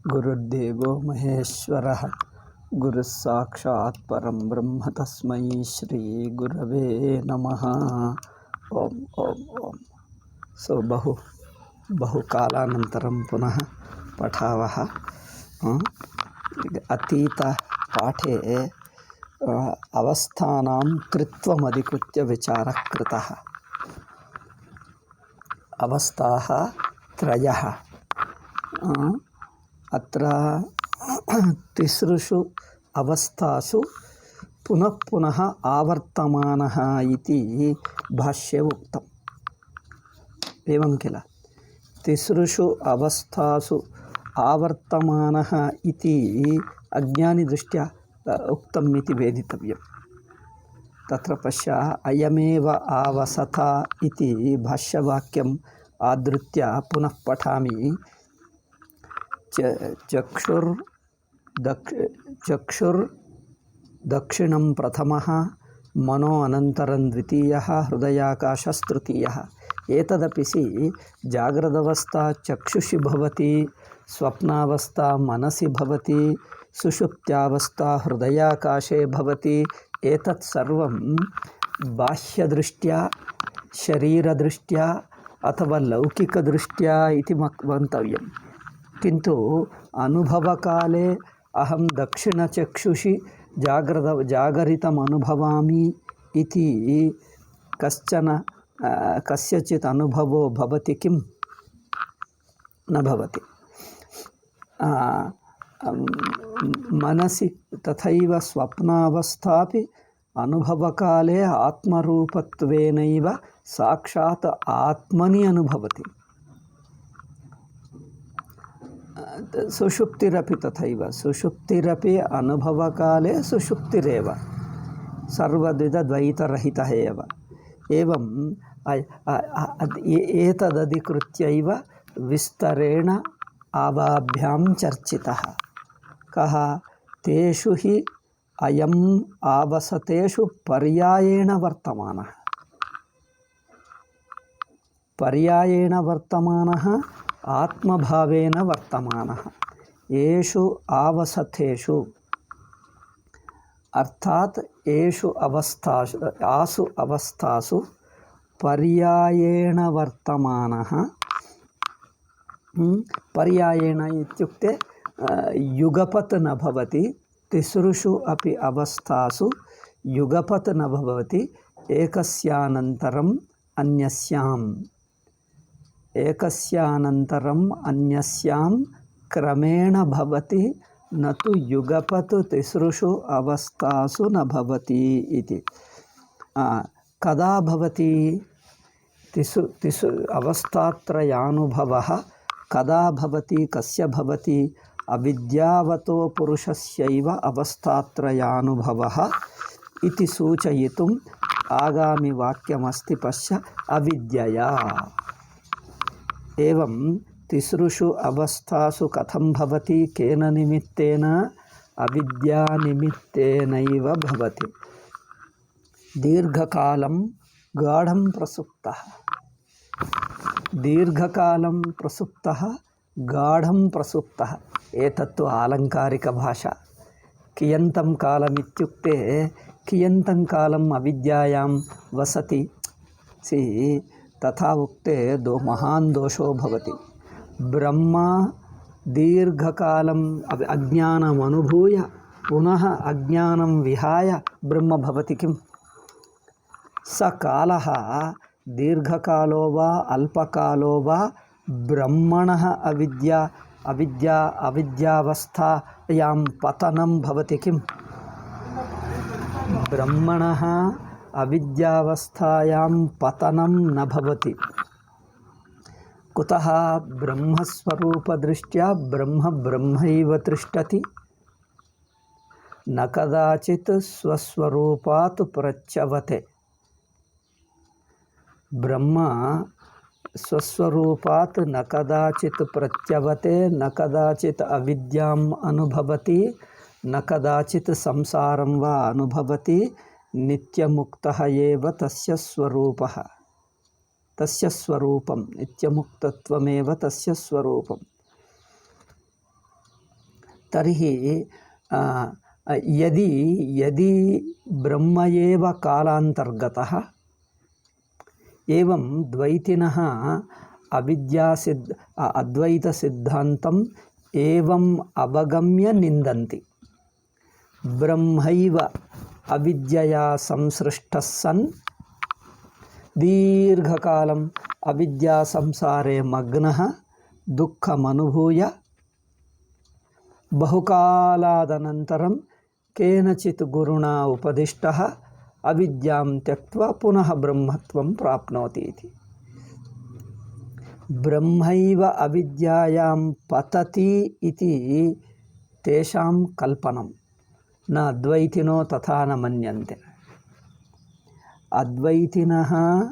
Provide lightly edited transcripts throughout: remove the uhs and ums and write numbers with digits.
गुरुर्देवो महेश्वरः गुरुः साक्षात् परं ब्रह्म तस्मै श्री गुरवे नमः। ओम ओम ओम। सो बहुकालानन्तरं पुनः पठावः। अतीत पाठे अवस्थानां त्रित्वमधिकृत्य विचारः कृतः। अवस्थाः त्रयः। अत्र तिसृषु अवस्थासु पुनः पुनः आवर्तमानः इति भाष्ये उक्तम्। एवं किल, तिसृषु अवस्थासु आवर्तमानः इति अज्ञानिदृष्ट्या उक्तम् इति वेदितव्यम्। तत्र पश्य, अयमेव आवसथ इति भाष्यवाक्यम् आधृत्य पुनः पठामि। चक्षुर्दक्षिणं प्रथमः, मनो अनन्तरं द्वितीयः, हृदयाकाशस्तृतीयः। एतदपि जाग्रदवस्था चक्षुषि भवति, स्वप्नावस्था मनसि भवति, सुषुप्त्यावस्था हृदयाकाशे भवति। एतत् सर्वं बाह्यदृष्ट्या, शरीरदृष्ट्या अथवा लौकिकदृष्ट्या इति वक्तव्यं। किन्तु अनुभवकाले अहं दक्षिणचक्षुषि जागरितम् अनुभवामि इति कस्यचित् अनुभवो भवति किं? न भवति। मनसि तथैव स्वप्नावस्थापि अनुभवकाले आत्मरूपत्वेनैव साक्षात् आत्मनि अनुभवति। सुषुप्तिरपि तथैव, सुषुप्तिरपि अनुभवकाले सुषुप्तिरेव, सर्वविधद्वैतरहितः एव। एवं एतदधिकृत्यैव विस्तरेण आवाभ्यां चर्चितः। कः? तेषु हि अयम् आवसतेषु पर्यायेण वर्तमानः। पर्यायेण वर्तमानः, आत्मभावेन वर्तमानः। येषु आवसथेषु अर्थात येषु आसु अवस्थासु पर्यायेण वर्तमानः। पर्यायेण इत्युक्ते युगपत् न भवति। तिसृषु अपि अवस्थासु युगपत् न भवति। एकस्यानन्तरम् अन्यस्यां क्रमेण भवति, न तु युगपत् तिसृषु अवस्थासु न भवति इति। कदा भवति तिसु अवस्थात्रयानुभवः? कदा भवति, कस्य भवति? अविद्यावतो पुरुषस्यैव अवस्थात्रयानुभवः इति सूचयितुम् आगामि वाक्यमस्ति। पश्य, अविद्यया। एवं तिसृषु अवस्थासु कथं भवति? केन निमित्तेन? अविद्यानिमित्तेनैव भवति। दीर्घकालं गाढं प्रसुप्तः, दीर्घकालं प्रसुप्तः, गाढं प्रसुप्तः। एतत्तु आलङ्कारिकभाषा। कियन्तं कालमित्युक्ते कियन्तं कालम् अविद्यायां वसति। तथा उक्ते महान् दोषो भवति। ब्रह्म दीर्घकालम् अज्ञानम् अनुभूय पुनः अज्ञानं विहाय ब्रह्म भवति किम्? स कालः दीर्घकालो वा अल्पकालो वा ब्रह्मणः अविद्यावस्थायां पतनं भवति किम्? ब्रह्मणः अविद्यावस्थायां पतनं न भवति। कुतः? ब्रह्मस्वरूपदृष्ट्या ब्रह्म ब्रह्मैव तिष्ठति, न कदाचित् स्वस्वरूपात् प्रच्यवते। ब्रह्म स्वस्वरूपात् न कदाचित् प्रच्यवते, न कदाचित् अविद्याम् अनुभवति, न कदाचित् संसारं वा अनुभवति। नित्यमुक्तः एव तस्य स्वरूपः। तस्य स्वरूपं नित्यमुक्तत्वमेव तस्य स्वरूपं। तर्हि यदि यदि ब्रह्म एव कालान्तर्गतः एवं द्वैतिनः अद्वैतसिद्धान्तम् एवम् अवगम्य निन्दन्ति। ब्रह्मैव अविद्यया संसृष्टः सन् दीर्घकालम् अविद्या संसारे मग्नः दुःखमनुभूय बहुकालादनन्तरं केनचित् गुरुणा उपदिष्टः अविद्यां त्यक्त्वा पुनः ब्रह्मत्वं प्राप्नोति इति। ब्रह्मैव अविद्यायां पतति इति तेषां कल्पनं, न अद्वैतिनो तथा न मन्यन्ते। अद्वैतिनः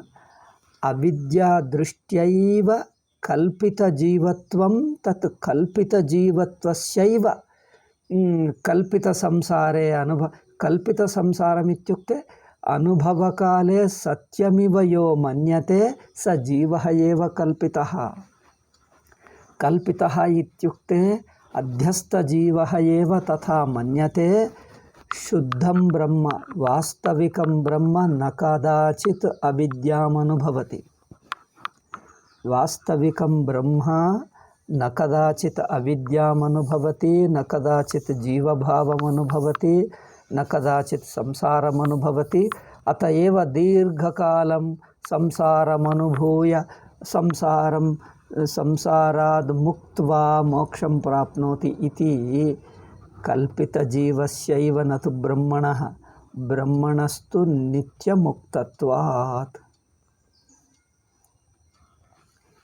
अविद्यादृष्ट्यैव कल्पितजीवत्वं तत् कल्पितजीवत्वस्यैव कल्पितसंसारे कल्पितसंसारमित्युक्ते अनुभवकाले सत्यमिव यो मन्यते स जीवः एव कल्पितः। कल्पितः इत्युक्ते अध्यस्तजीवः एव तथा मन्यते। शुद्धं ब्रह्म वास्तविकं ब्रह्म न कदाचित् अविद्यामनुभवति। वास्तविकं ब्रह्म न कदाचित् अविद्यामनुभवति, न कदाचित् जीवभावमनुभवति, न कदाचित् संसारमनुभवति। अत एव दीर्घकालं संसारमनुभूय संसाराद् मुक्त्वा मोक्षं प्राप्नोति इति कल्पितजीवस्यैव न तु ब्रह्मणः। ब्रह्मणस्तु नित्यमुक्तत्वात्।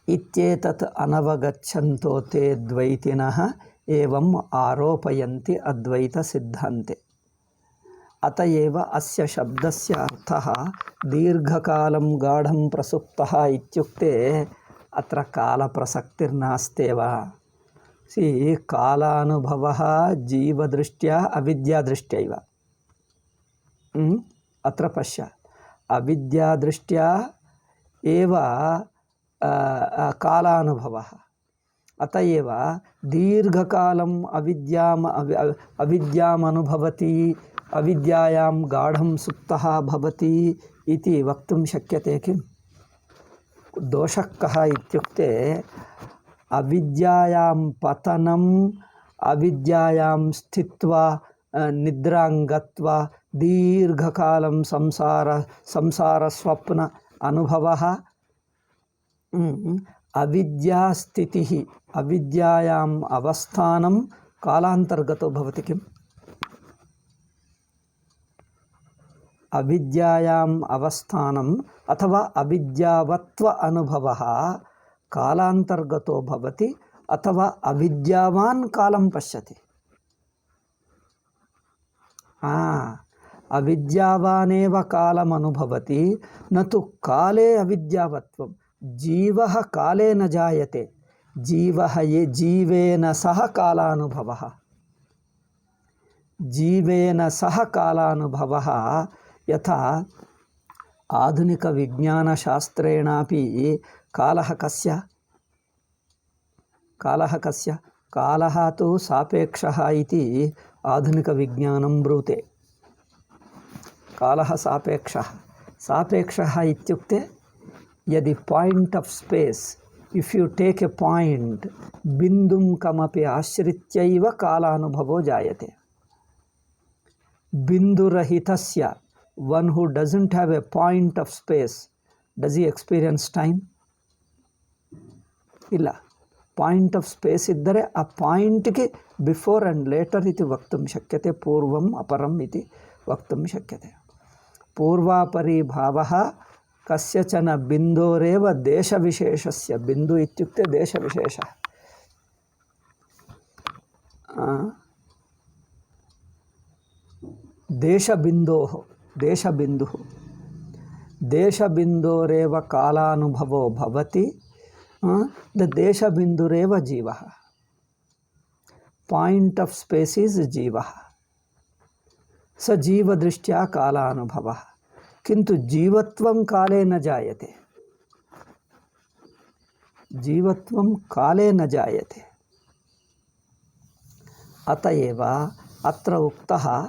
इत्येतत् अनवगच्छन्तो ते द्वैतिनः एवम् आरोपयन्ति अद्वैतसिद्धान्ते। अत एव अस्य शब्दस्य अर्थः दीर्घकालं गाढं प्रसुप्तः इत्युक्ते अत्र कालप्रसक्तिर्नास्त्येव। कालानुभवः जीवदृष्ट्या अविद्यादृष्ट्यैव। अत्र पश्य, अविद्यादृष्ट्या एव कालानुभवः। अत एव दीर्घकालम् अविद्यामनुभवति, अविद्यायां गाढं सुप्तः भवति इति वक्तुं शक्यते किम्? दोषः कः इत्युक्ते अविद्यायां पतनम्, अविद्यायां स्थित्वा निद्रां गत्वा दीर्घकालं संसारस्वप्न अनुभवः, अविद्यास्थितिः, अविद्यायाम् अवस्थानं कालान्तर्गतो भवति किम्? अविद्यायाम् अवस्थानम् अथवा अविद्यावत्व अनुभवः कालान्तर्गतो भवति, अथवा अविद्यावान् कालं पश्यति। अविद्यावानेव कालम् अनुभवति, न तु काले अविद्यावत्वं। जीवः काले न जायते, जीवेन सह कालानुभवः। जीवेन सह कालानुभवः यथा आधुनिकविज्ञानशास्त्रेणापि कालः कस्य? कालः कस्य? कालः तु सापेक्षः इति आधुनिकविज्ञानं ब्रूते। कालः सापेक्षः। सापेक्षः इत्युक्ते यदि point of space, if you take a point, बिंदुं कमपि आश्रित्यैव कालानुभवो जायते। बिंदुरहितस्य, one who doesn't have a point of space, does he experience time? ಇಲ್ಲ. ಪಾಯಿಂಟ್ ಆಫ್ ಸ್ಪೇಸ್ ಇದ್ದರೆ ಆ ಪಾಯಿಂಟ್ಗೆ ಬಿಫೋರ್ ಆ್ಯಂಡ್ ಲೇಟರ್ ಇತಿ ವಕ್ತುಂ ಶಕ್ಯತೆ, ಪೂರ್ವಂ ಅಪರಂ ಇತಿ ವಕ್ತುಂ ಶಕ್ಯತೆ. ಪೂರ್ವಾಪರಿ ಭಾವಃ ಕಸ್ಯಚನ ಬಿಂದೋರೇವ ದೇಶವಿಶೇಷಸ್ಯ. ಬಿಂದು ಇತ್ಯುಕ್ತೆ ದೇಶವಿಶೇಷ. ದೇಶಬಿಂದೋಃ, ದೇಶಬಿಂದುಃ, ದೇಶಬಿಂದೋರೇವ ಕಾಲಾನುಭವೋ ಭವತಿ, ದ ದೇಶಬಿಂದುರೇವ ಜೀವಃ. ಪಾಯಿಂಟ್ ಆಫ್ ಸ್ಪೇಸ್ ಈಸ್ ಜೀವಃ, ಸ जीवदृष्ट्या कालानुभवः. किंतु जीवत्वं काले न जायते, जीवत्वं काले न जायते. अतएव अत्र उक्तः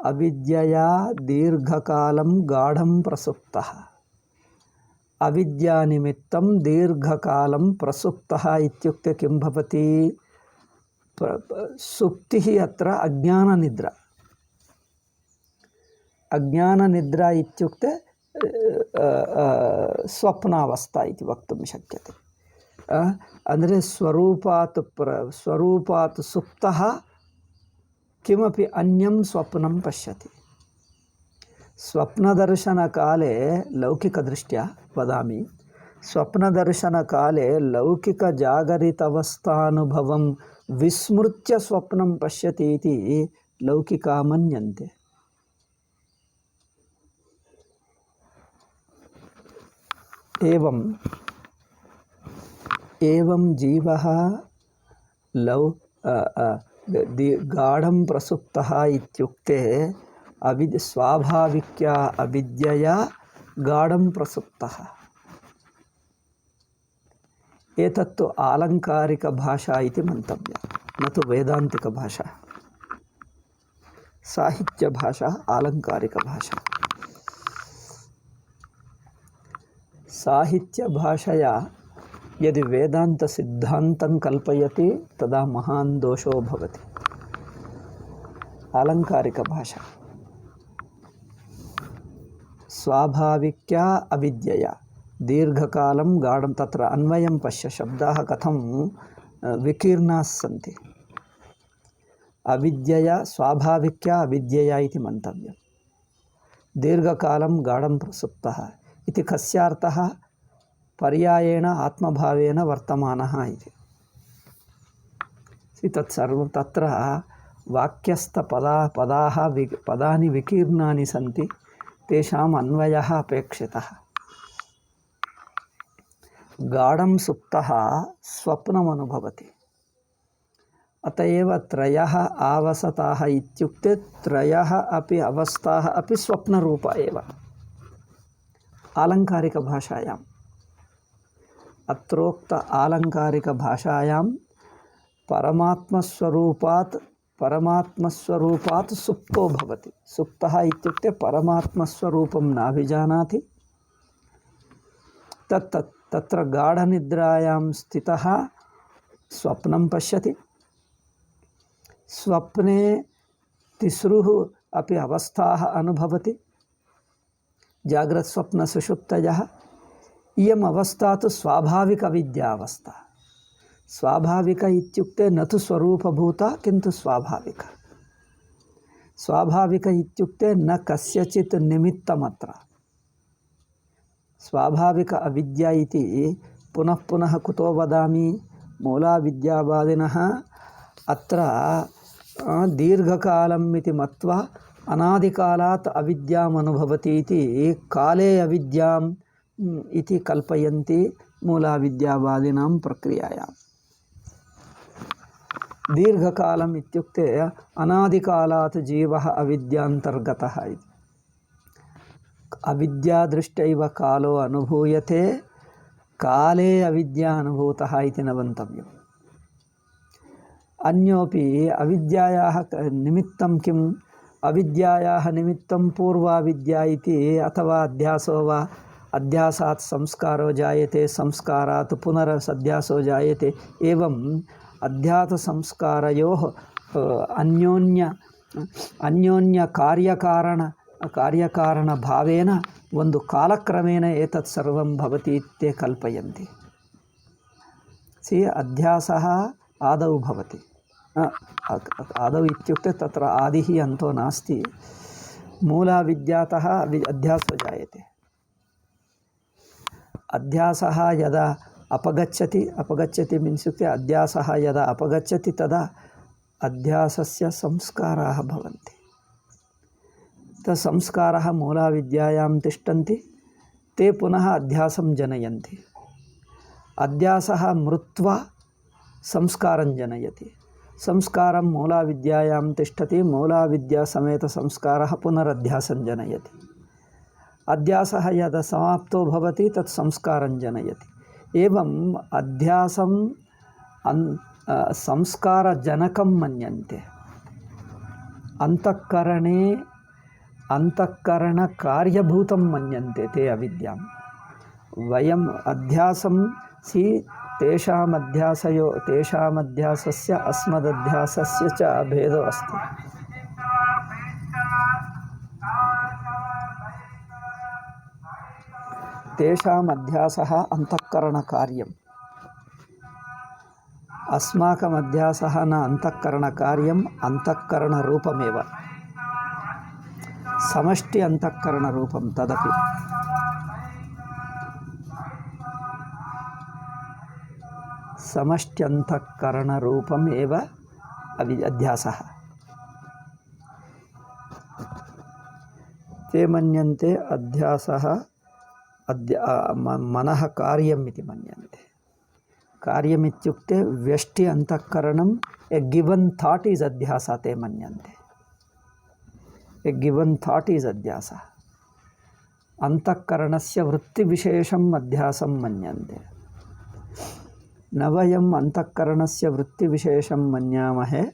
अविद्यया दीर्घकालं गाढं प्रसुप्तः। अविद्यानिमित्तं दीर्घकालं प्रसुप्तः इत्युक्ते किं भवति? सुप्तिः अत्र अज्ञाननिद्रा। अज्ञाननिद्रा इत्युक्ते स्वप्नावस्था इति वक्तुं शक्यते। ಅಂದರೆ ಸ್ವರೂಪಾತ್ ಸುಪ್ತಃ किमपि अन्यं स्वप्नं पश्यति। स्वप्नदर्शनकाले लौकिकदृष्ट्या वदामि, स्वप्नदर्शनकाले लौकिकजागरितावस्थानुभवं विस्मृत्य स्वप्नं पश्यति इति लौकिका मन्यन्ते। एवं जीवः गाढं प्रसुप्तः इत्युक्ते स्वाभाविक्या अविद्यया गाढं प्रसुप्तः। एतत्तु आलङ्कारिकभाषा इति मन्तव्या, न तु वेदान्तिकभाषा। साहित्यभाषा, आलङ्कारिकभाषा। साहित्यभाषया यदि वेदान्तसिद्धान्तं कल्पयति तदा महान् दोषो भवति। आलङ्कारिकभाषा स्वाभाविक्या अविद्यया दीर्घकालं गाढं, तत्र अन्वयं पश्य, शब्दाः कथं विकीर्णाः सन्ति। अविद्यया स्वाभाविक्या अविद्यया इति मन्तव्यं। दीर्घकालं गाढं प्रसुप्तः इति कस्यार्थः? पर्यायेण आत्मभावेन वर्तमानः इति। तत्सर्वं तत्र पदानि विकीर्णानि सन्ति, तेषाम् अन्वयः अपेक्षितः। गाढं सुप्तः स्वप्नमनुभवति। अतएव त्रयः आवस्थाः इत्युक्ते त्रयः अपि अवस्थाः अपि स्वप्नरूपा एव। आलङ्कारिकभाषायाम् अत्रोक्त आलङ्कारिकभाषायां परमात्मस्वरूपात् सुप्तो भवति। सुप्तः इत्युक्ते परमात्मस्वरूपं नाभिजानाति, तत्र गाढनिद्रायां स्थितः स्वप्नं पश्यति। स्वप्ने तिस्रुः अपि अवस्थाः अनुभवति, जाग्रत्स्वप्नसुषुप्तयः। इयम् अवस्था तु स्वाभाविक अविद्यावस्था। स्वाभाविक इत्युक्ते न तु स्वरूपभूता किन्तु स्वाभाविक। स्वाभाविक इत्युक्ते न कस्यचित् निमित्तमत्र। स्वाभाविक अविद्या इति पुनः पुनः कुतो वदामि? मूलाविद्यावादिनः अत्र दीर्घकालम् इति मत्वा अनादिकालात् अविद्याम् अनुभवति इति काले अविद्याम् इति कल्पयन्ति मूलाविद्यावादिनां प्रक्रियायां। दीर्घकालम् इत्युक्ते अनादिकालात् जीवः अविद्यान्तर्गतः इति। अविद्यादृष्टैव कालो अनुभूयते, काले अविद्या अनुभूतः इति न मन्तव्यम्। अन्योपि अविद्यायाः निमित्तं किम्? अविद्यायाः निमित्तं पूर्वाविद्या इति, अथवा अध्यासो वा, अध्यासात् संस्कारो जायते, संस्कारात् पुनरसध्यासो जायते। एवम् अध्याससंस्कारयोः अन्योन्य कार्यकारणभावेन ಒಂದು ಕಾಲಕ್ರಮೇಣ एतत् सर्वं भवति इति कल्पयन्ति। अध्यासः आदौ भवति। आदौ इत्युक्ते तत्र आदिः अन्तो नास्ति। मूलाविद्यातः अध्यासो जायते। अध्यासः यदा अपगच्छति मीन्स् इत्युक्ते अध्यासः यदा अपगच्छति तदा अध्यासस्य संस्काराः भवन्ति। संस्काराः मूलाविद्यायां तिष्ठन्ति, ते पुनः अध्यासं जनयन्ति। अध्यासः मृत्वा संस्कारं जनयति। संस्कारं मूलाविद्यायां तिष्ठति, मूलाविद्यासमेतसंस्कारः पुनरध्यासं जनयति। अध्यासः यदा समाप्तो भवति तत् संस्कारं जनयति। एवम् अध्यासं संस्कारजनकं मन्यन्ते। अंतःकरणे अंतःकरणकार्यभूतं मन्यन्ते ते अविद्यां। वयम् अध्यासं तेषामध्यासस्य अस्मदध्यासस्य च भेदो अस्ति। तेषामध्यासः अंतःकरणकार्यम्, अस्माकमध्यासः न अंतःकरणकार्यम्, अंतःकरणरूपमेव, समष्टि अंतःकरणरूपं तदपि। समष्ट्यन्तःकरणरूपम् एव अध्यासः। ते मन्यन्ते अध्यासः मनः कार्यम् इति मन्यन्ते। कार्यमित्युक्ते व्यष्टि अंतःकरणम्, ए गिवन् थाट् इस् अध्यास ते मन्यन्ते। ए गिवन् थाट् इस् अध्यास। अंतःकरणस्य वृत्तिविशेषम् अध्यासं मन्यन्ते। न वयम् अंतःकरणस्य वृत्तिविशेषं मन्यामहे।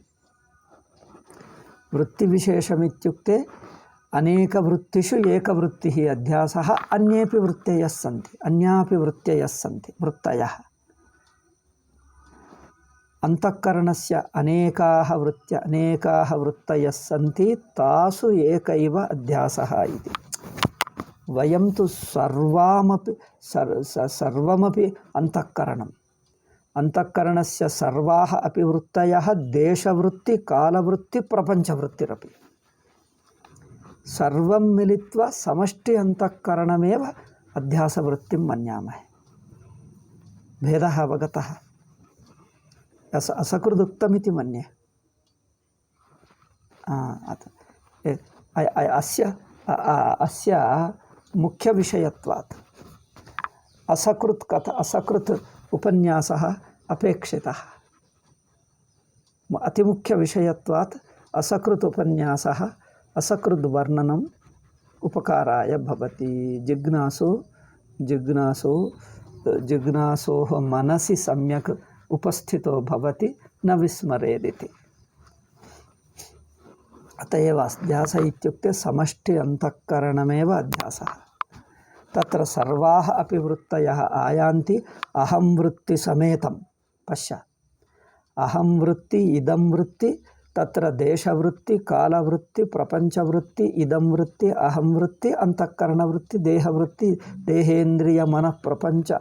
वृत्तिविशेषमित्युक्ते अनेकवृत्तिषु एकवृत्तिः अध्यासः, अन्येपि वृत्तयः सन्ति, अन्यापि वृत्तयः सन्ति, वृत्तयः। अंतःकरणस्य अनेकाः वृत्तयः सन्ति, तासु एकैव अध्यासः इति। वयं तु सर्वमपि अंतःकरणम्, अंतःकरणस्य सर्वाः अपि वृत्तयः देशवृत्ति, कालवृत्ति, प्रपञ्चवृत्तिरपि सर्वं मिलित्वा समष्टि अंतःकरणमेव अध्यासवृत्तिं मन्यामहे। भेदः अवगतः? असकृदुक्तमिति मन्ये। अस्य मुख्यविषयत्वात् असकृत् उपन्यासः अपेक्षितः। अतिमुख्यविषयत्वात् असकृत् उपन्यासः, असकृद्वर्णनम् उपकाराय भवति। जिज्ञासोः मनसि सम्यक् उपस्थितो भवति, न विस्मरेदिति। अत एव अध्यास इत्युक्ते समष्टि अंतःकरणमेव अध्यासः। तत्र सर्वाः अपि वृत्तयः आयान्ति अहं वृत्ति समेतं। पश्य, अहं वृत्ति, इदं वृत्ति, तत्र देशवृत्ति, कालवृत्ति, प्रपंचवृत्ति, इदं वृत्ति, अहं वृत्ति, अंतःकरणवृत्ति, देहवृत्ति, देहेन्द्रिय मन प्रपंच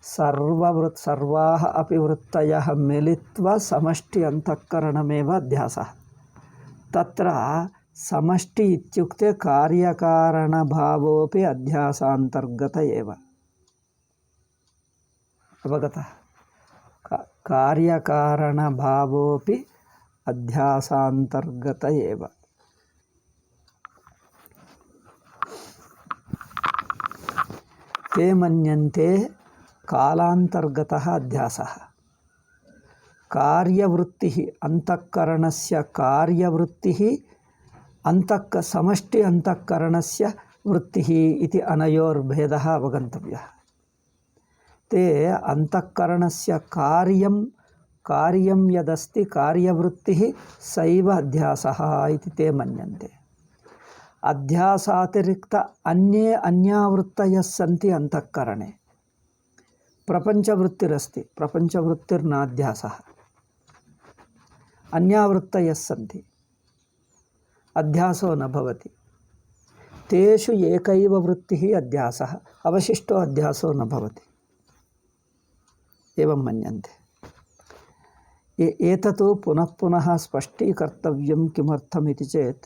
सर्वाः अपि वृत्तयः मिलित्वा समष्टि अंतःकरणमेव अध्यासः। तत्र समष्टि इत्युक्ते कार्यकारणभावोऽपि अध्यासान्तर्गत एव। अवगतः? कार्यकारणभावोऽपि अध्यासान्तर्गत एव। ते मन्यन्ते कालान्तर्गतः अध्यासः। कार्यवृत्तिः, अंतःकरणस्य कार्यवृत्तिः समष्टि अंतःकरणस्य वृत्तिः इति अनयोर्भेदः अवगन्तव्यः। ते अंतःकरणस्य कार्यं यदस्ति, कार्यवृत्तिः सैव अध्यासः इति ते मन्यन्ते। अध्यासातिरिक्त अन्या वृत्तयः सन्ति अंतःकरणे। प्रपंचवृत्तिरस्ति, प्रपंचवृत्तिर्नाध्यासः। अन्या वृत्तयः सन्ति, अध्यासो न भवति। तेषु एकैव वृत्तिः अध्यासः, अवशिष्टो अध्यासो न भवति। एवं मन्यन्ते। एतत् पुनः पुनः स्पष्टीकर्तव्यं किमर्थमिति चेत्,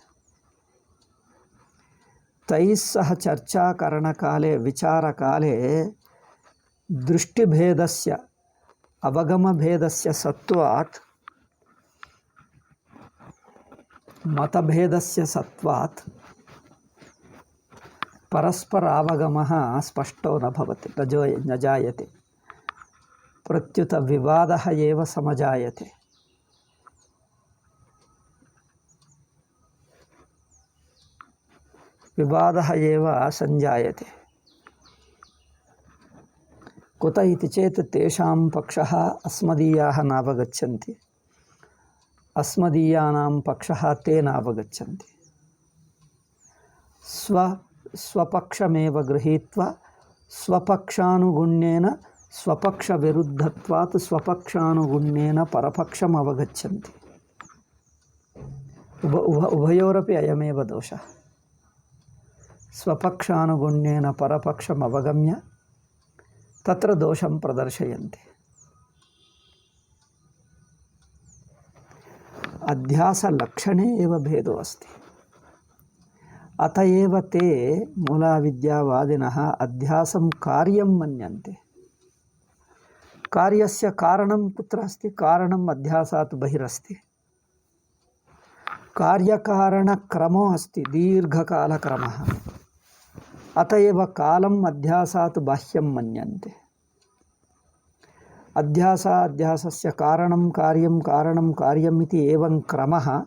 तैः सह चर्चाकरणकाले, विचारकाले दृष्टिभेदस्य, अवगमभेदस्य सत्वात्, मतभेदस्य सत्वात् परस्परावगमः स्पष्टो न भवति, न जायते। प्रत्युत विवादः एव समजायते। विवादः एव संजायते। कुत इति चेत् तेषां पक्षः अस्मदीयाः नावगच्छन्ति, अस्मदीयानां पक्षः ते नावगच्छन्ति। स्वपक्षमेव गृहीत्वा स्वपक्षानुगुण्येन स्वपक्षविरुद्धत्वात् स्वपक्षानुगुण्येन परपक्षम् अवगच्छन्ति। उभयोरपि अयमेव दोषः। स्वपक्षानुगुण्येन परपक्षम् अवगम्य तत्र दोषं प्रदर्शयन्ति। अध्यासलक्षणे एव भेदो अस्ति। अत एव ते मूलाविद्यावादिनः अध्यासं कार्यं मन्यन्ते। कार्यस्य कारणं कुत्र अस्ति? कारणम् अध्यासात् बहिरस्ति। कार्यकारणक्रमो अस्ति, दीर्घकालक्रमः। अत एव कालम् अध्यासात् बाह्यं मन्यन्ते। अध्यासस्य कारणं कार्यं कारणं कार्यम् इति एवं क्रमः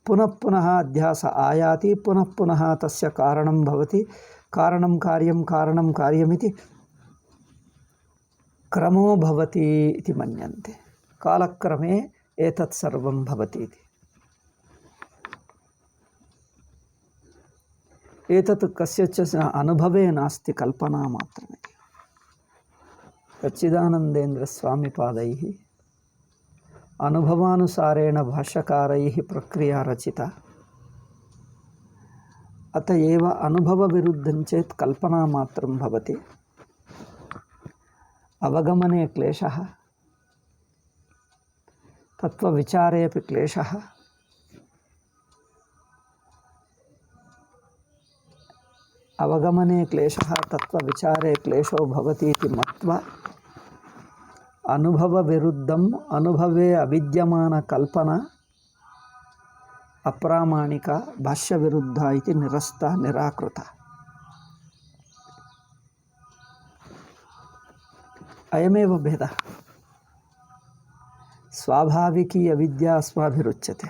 पुनः पुनः अध्यास आयाति, पुनः पुनः तस्य कारणं भवति, कारणं कार्यमिति क्रमो भवति इति मन्यन्ते। कालक्रमे एतत् सर्वं भवति इति। एतत् कस्यचित् अनुभवे नास्ति, कल्पना मात्रमिति। सच्चिदानन्देन्द्रस्वामिपादैः अनुभवानुसारेण भाष्यकारैः प्रक्रिया रचिता। अत एव अनुभवविरुद्धं चेत् कल्पना मात्रं भवति। अवगमने क्लेशः, तत्त्वविचारेऽपि क्लेशः, अवगमने क्लेशः तत्त्वविचारे क्लेशो भवति इति मत्वा अनुभवविरुद्धम् अनुभवे अविद्यमानकल्पना अप्रामाणिका, भाष्यविरुद्धा इति निरस्ता, निराकृता। अयमेव भेदः। स्वाभाविकी अविद्या अस्माभिरुच्यते।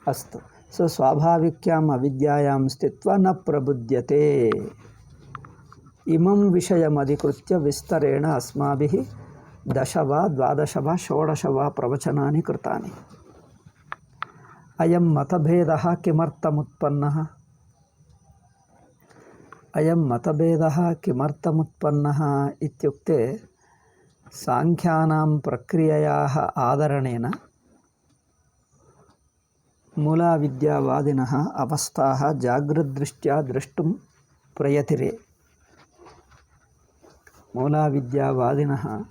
अस्तु, स्वाभाविक्याम् अविद्यायां स्थित्वा न प्रबुध्यते। इमं विषयमधिकृत्य विस्तरेण अस्माभिः 10 वा 12 वा 16 वा प्रवचनानि कृतानि। अयं मतभेदः किमर्थमुत्पन्नः? अयं मतभेदः किमर्थमुत्पन्नः इत्युक्ते सांख्यानां प्रक्रियायाः आदरणेन मूलाविद्यावादिनः अवस्थाः जागृद्दृष्ट्या द्रष्टुं प्रयतिरे। मूलाविद्यावादिनः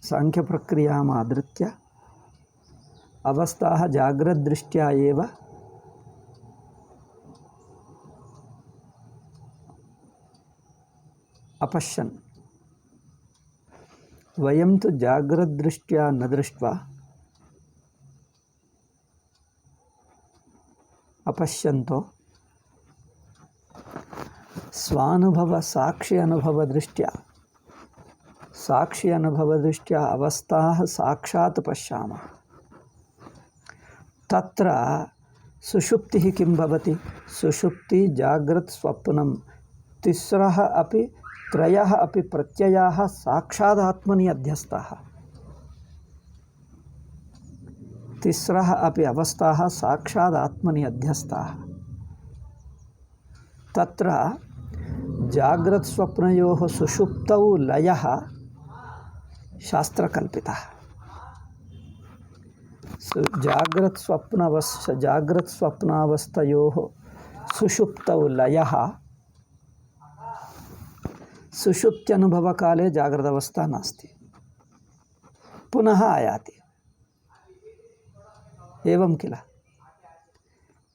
सांख्यप्रक्रियाम् आधृत्य अवस्थाः जागृद्दृष्ट्या एव अपश्यन्। वयं तु जागृद्दृष्ट्या न दृष्ट्वा अपश्यन्तो स्वानुभव साक्षि अनुभवदृष्ट्या अवस्थाः साक्षात् पश्यामः। तत्र सुषुप्तिः किं भवति? सुषुप्ति जागृत् स्वप्नं त्रयः अपि प्रत्ययाः साक्षात् आत्मनि अध्यस्ताः। तिस्रः अपि अवस्थाः साक्षात् आत्मनि अध्यस्ताः। तत्र जागृत् स्वप्नयोः सुषुप्तौ लयः शास्त्रकल्पितः। जागृत् स्वप्नावस्थयोः सुषुप्तौ लयः, सुषुप्त्यनुभवकाले जागृदवस्था नास्ति, पुनः आयाति। एवं किल?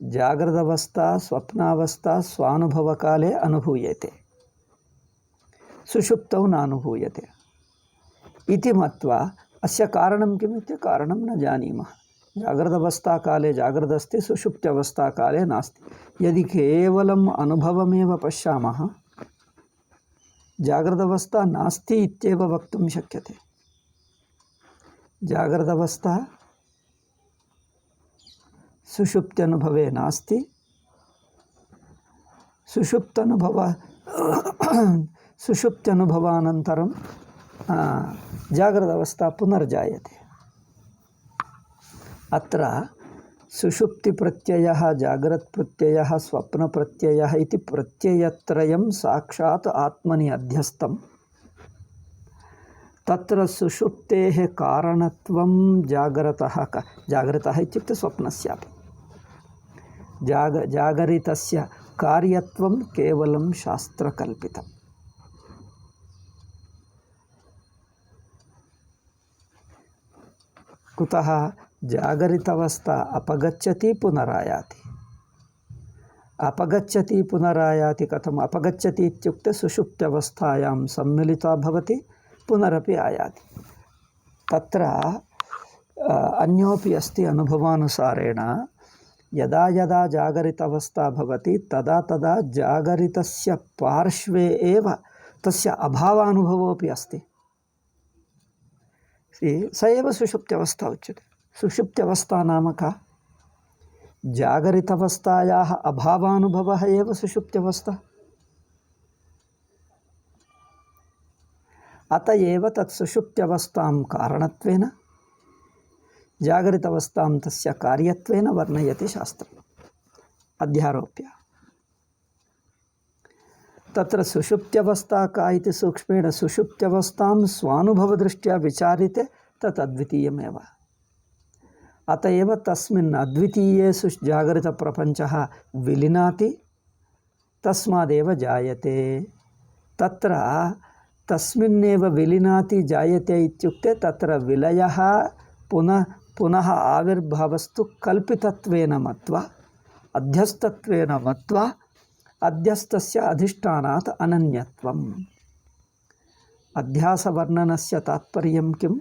जागृदवस्था स्वप्नावस्था स्वानुभवकाले अनुभूयते, सुषुप्तौ नानुभूयते इति मत्वा अस्य कारणं किम् इति कारणं न जानीमः। जागृदवस्थाकाले जागृदस्ति, सुषुप्त्यवस्थाकाले नास्ति। यदि केवलम् अनुभवमेव पश्यामः, जागृदवस्था नास्ति इत्येव वक्तुं शक्यते। जागृदवस्था सुषुप्त्यनुभवे नास्ति, सुषुप्त्यनुभव सुषुप्त्यनुभवानन्तरं जाग्रदवस्था पुनर्जायते। अत्र सुषुप्तिप्रत्ययः, जाग्रत्प्रत्ययः, स्वप्नप्रत्ययः इति प्रत्ययत्रयं साक्षात् आत्मनि अध्यस्तं। तत्र सुषुप्तेः कारणत्वं जागृतः इत्युक्ते स्वप्नस्यापि, जागरितस्य कार्यत्वं केवलं शास्त्रकल्पितम्। कुतः? जागरितावस्था अपगच्छति पुनरायाति। अपगच्छति पुनरायाति कथम्? अपगच्छति इत्युक्ते सुषुप्त्यवस्थायां सम्मिलिता भवति, पुनरपि आयाति। तत्र अन्योपि अस्ति अनुभवानुसारेण, यदा यदा जागरितावस्था भवति तदा तदा जागरितस्य पार्श्वे एव तस्य अभावानुभवोऽपि अस्ति। स एव सुषुप्त्यवस्था उच्यते। सुषुप्त्यवस्था नाम का? जागरितावस्थायाः अभावानुभवः एव सुषुप्त्यवस्था। अत एव तत् सुषुप्त्यवस्थां कारणत्वेन, जागरितावस्थां तस्य कार्यत्वेन वर्णयति शास्त्रम् अध्यारोप्य। तत्र सुषुप्त्यवस्था का इति सूक्ष्मेण सुषुप्त्यवस्थां स्वानुभवदृष्ट्या विचार्यते, तत् अद्वितीयमेव। अत एव तस्मिन् अद्वितीये जागरितप्रपञ्चः विलीनाति, तस्मादेव जायते। तत्र तस्मिन्नेव विलीनाति जायते इत्युक्ते तत्र विलयः पुनः आविर्भावस्तु कल्पितत्वेन मत्वा, अध्यस्तत्वेन मत्वा, अध्यस्तस्य अधिष्ठानात् अनन्यत्वम्। अध्यासवर्णनस्य तात्पर्यं किम्?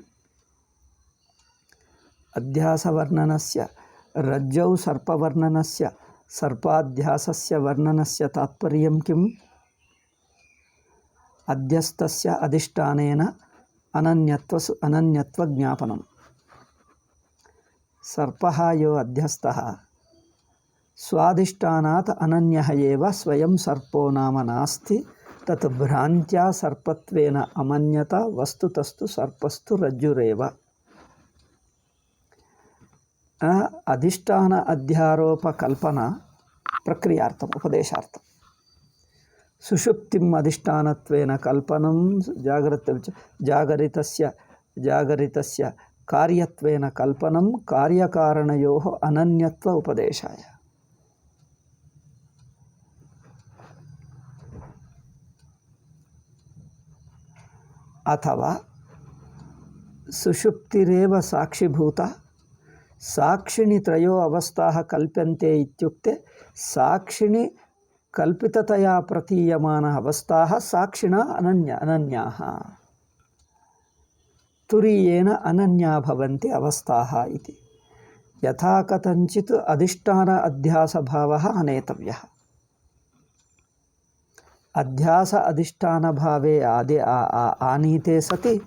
अध्यासवर्णनस्य, रज्जौ सर्पवर्णनस्य, सर्पाध्यासस्य वर्णनस्य तात्पर्यं किम्? अध्यस्तस्य अधिष्ठानेन अनन्यत्वज्ञापनम्। सर्पः यो अध्यस्तः स्वाधिष्ठानात् अनन्यः एव स्वयं सर्पो नाम नास्ति, तत् भ्रान्त्या सर्पत्वेन अमन्यत, वस्तुतस्तु सर्पस्तु रज्जुरेव। अधिष्ठान अध्यारोपकल्पना प्रक्रियार्थम्, उपदेशार्थम्। सुषुप्तिम् अधिष्ठानत्वेन कल्पनं, जागरितस्य कार्यत्वेन कल्पनं, कार्यकारणयोः अनन्यत्व उपदेशाय। अथवा सुषुप्तिरेव साक्षिभूता, साक्षिणि त्रयो अवस्थाः कल्प्यन्ते इत्युक्ते साक्षिणि कल्पिततया प्रतीयमान अवस्थाः साक्षिणा अनन्याः, तुरीयेन अनन्या भवन्ति अवस्थाः इति। यथा कथञ्चित् अधिष्ठान अध्यासभावः अनेतव्यः। अध्यास अधिष्ठानभावे आनीते सति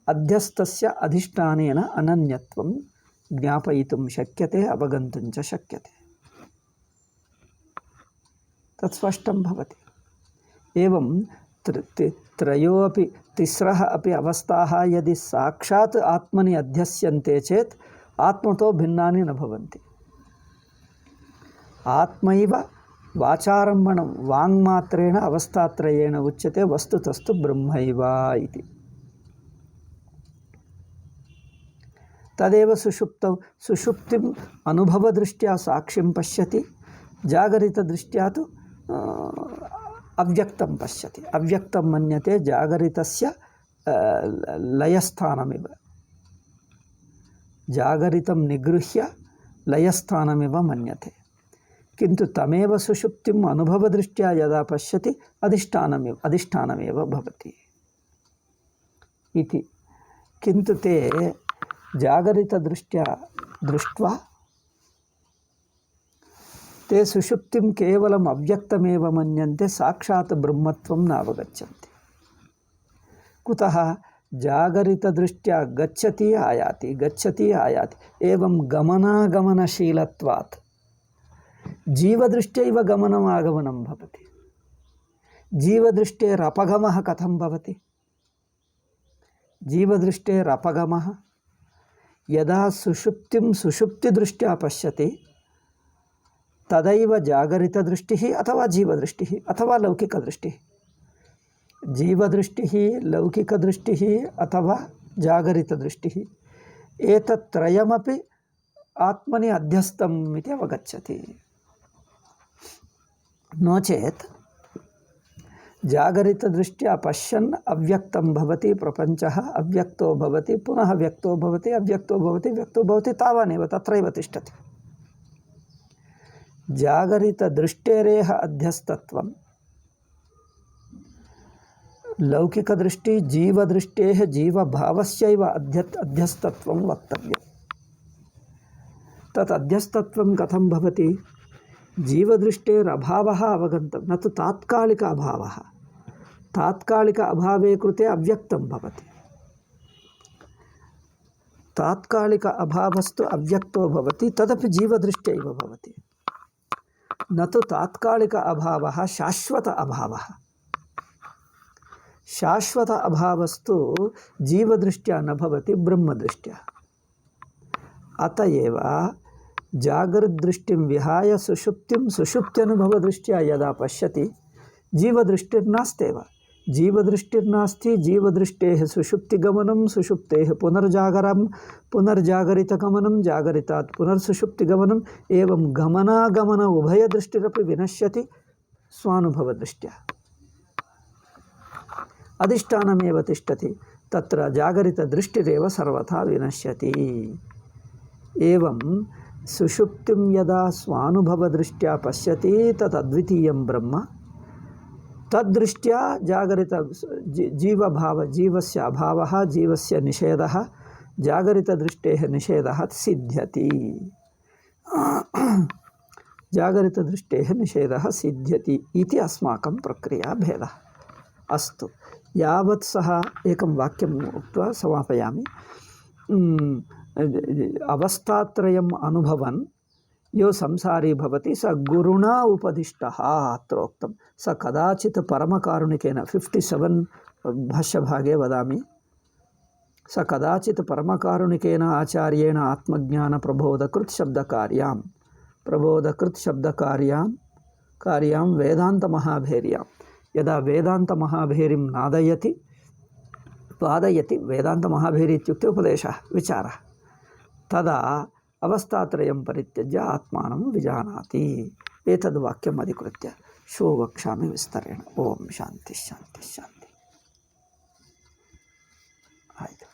अध्यस्तस्य अधिष्ठानेन अनन्यत्वं ज्ञापयितुं शक्यते, अवगन्तुं च शक्यते। तत् स्पष्टं भवति। एवं त्रयोऽपि तिस्रः अपि अवस्थाः यदि साक्षात् आत्मनि अध्यस्यन्ते चेत् आत्मतो भिन्नानि न भवन्ति। आत्मैव वाचारम्भणं वाङ्मात्रेण अवस्थात्रयेण उच्यते, वस्तुतस्तु ब्रह्मैव इति। तदेव सुषुप्तौ, सुषुप्तिम् अनुभवदृष्ट्या साक्षिं पश्यति, जागरितदृष्ट्या तु अव्यक्तं पश्यति। अव्यक्तं मन्यते जागरितस्य लयस्थानमिव, जागरितं निगृह्य लयस्थानमिव मन्यते। किन्तु तमेव सुषुप्तिम् अनुभवदृष्ट्या यदा पश्यति अधिष्ठानमेव भवति इति। किन्तु ते जागरितदृष्ट्या दृष्ट्वा ते सुषुप्तिं केवलम् अव्यक्तमेव मन्यन्ते, साक्षात् ब्रह्मत्वं न अवगच्छन्ति। कुतः? जागरितदृष्ट्या गच्छति आयाति, गच्छति आयाति, एवं गमनागमनशीलत्वात् जीवदृष्ट्यैव गमनमागमनं भवति। जीवदृष्टेरपगमः कथं भवति? जीवदृष्टेरपगमः यदा सुषुप्तिं सुषुप्तिदृष्ट्या पश्यति तदैव जागरितदृष्टिः अथवा जीवदृष्टिः अथवा लौकिकदृष्टिः। जीवदृष्टिः, लौकिकदृष्टिः अथवा जागरितदृष्टिः, एतत्त्रयमपि आत्मनि अध्यस्तम् इति अवगच्छति। नो चेत् जागरितदृष्ट्या पश्यन् अव्यक्तं भवति प्रपञ्चः, अव्यक्तो भवति, पुनः व्यक्तो भवति, अव्यक्तो भवति, व्यक्तो भवति, तावानेव तत्रैव तिष्ठति। जागरितदृष्टेरेह अध्यस्तत्वं लौकिकदृष्टि जीवदृष्टेः जीवभावस्यैव अध्यस्तत्वं वक्तव्यम्। तत् अध्यस्तत्वं कथं भवति? जीवदृष्टेरभावः अवगन्तव्यः, न तु तात्कालिक अभावः। तात्कालिक अभावे कृते अव्यक्तं भवति। तात्कालिक अभावस्तु अव्यक्तो भवति, तदपि जीवदृष्ट्यैव भवति। न तु तात्कालिक अभावः शाश्वत अभावः। शाश्वत अभावस्तु जीवदृष्ट्या न भवति, ब्रह्मदृष्ट्या। अतएव जागृद्दृष्टिं विहाय सुषुप्तिं सुषुप्त्यनुभवदृष्ट्या यदा पश्यति जीवदृष्टिर्नास्त्येव। जीवदृष्टिर्नास्ति, जीवदृष्टेः सुषुप्तिगमनं, सुषुप्तेः पुनर्जागरितगमनं, जागरितात् पुनर्सुषुप्तिगमनम्, एवं गमनागमन उभयदृष्टिरपि विनश्यति स्वानुभवदृष्ट्या। अधिष्ठानमेव तिष्ठति, तत्र जागरितदृष्टिरेव सर्वथा विनश्यति। एवं सुषुप्तिं यदा स्वानुभवदृष्ट्या पश्यति तत् अद्वितीयं ब्रह्म, तद्दृष्ट्या जागरित जीवस्य अभावः, जीवस्य निषेधः, जागरितदृष्टेः निषेधः सिद्ध्यति। जागरितदृष्टेः निषेधः सिद्ध्यति इति अस्माकं प्रक्रिया भेदः। अस्तु, यावत् सः एकं वाक्यम् उक्त्वा समापयामि। अवस्थात्रयम् अनुभवन् यो संसारी भवति स गुरुणा उपदिष्टः अत्र उक्तं। स कदाचित् परमकारुणिकेन 57 भाष्यभागे वदामि। स कदाचित् परमकारुणिकेन आचार्येण आत्मज्ञानप्रबोधकृत् शब्दकार्यां वेदान्तमहाभेर्यां यदा वेदान्तमहाभेरीं वादयति, वेदान्तमहाभेरी इत्युक्ते उपदेशः, विचारः, तदा अवस्थात्रयं परित्यज्य आत्मानं विजानाति। एतद् वाक्यम् अधिकृत्य शो वक्ष्यामि विस्तरेण। ओम शान्ति शान्ति शान्ति। आयतु।